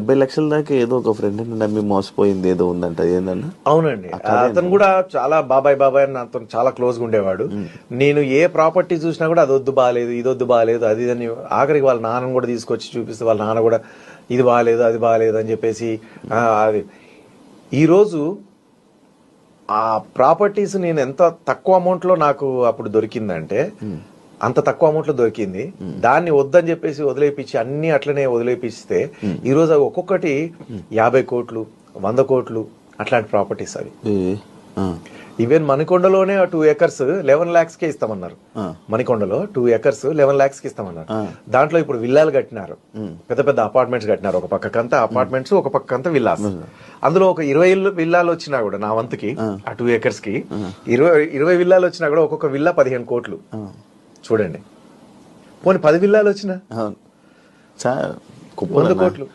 70 లక్షల దాకా ఏదో ఒక ఫ్రెండ్ నమ్మి మోసపోయింది ఏదో ఉందంట, ఏందన్నా? అవునండి, అతను కూడా చాలా బాబాయ్ అని నాతో చాలా క్లోజ్ గా ఉండేవాడు. నేను ఏ ప్రాపర్టీ చూసినా కూడా అది వద్దు బాగాలేదు, ఇది వద్దు బాగాలేదు, అది అని ఆఖరికి వాళ్ళ నాన్నను కూడా తీసుకొచ్చి చూపిస్తే వాళ్ళ నాన్న కూడా ఇది బాగాలేదు అది బాగాలేదు అని చెప్పేసి అది. ఈరోజు ఆ ప్రాపర్టీస్ నేను ఎంత తక్కువ అమౌంట్ లో నాకు అప్పుడు దొరికిందంటే అంత తక్కువ అమౌంట్ లో దొరికింది. దాన్ని వద్దని చెప్పేసి వదిలేపించి అన్ని అట్లనే వదిలేపిస్తే ఈ రోజు అవి ఒక్కొక్కటి 50 కోట్లు 100 కోట్లు అట్లాంటి ప్రాపర్టీస్ అవి. ఈవెన్ మణికొండలోనే 2 acres 11 lakhs కే ఇస్తామన్నారు. మణికొండలో 2 acres 11 lakhs కి ఇస్తామన్నారు. దాంట్లో ఇప్పుడు విల్లాలు కట్టినారు, పెద్ద పెద్ద అపార్ట్మెంట్స్ కట్టినారు. ఒక పక్కకంతా అపార్ట్మెంట్స్, ఒక పక్కకంతా విల్లాస్. అందులో ఒక 20 విల్లాలు వచ్చినా కూడా నా వంతుకి ఆ 2 acres కి 20 విల్లాలు వచ్చినా కూడా ఒక్కొక్క విల్లా 15 కోట్లు. చూడండి, పోనీ 10 విల్లాలు వచ్చినా 100 కోట్లు.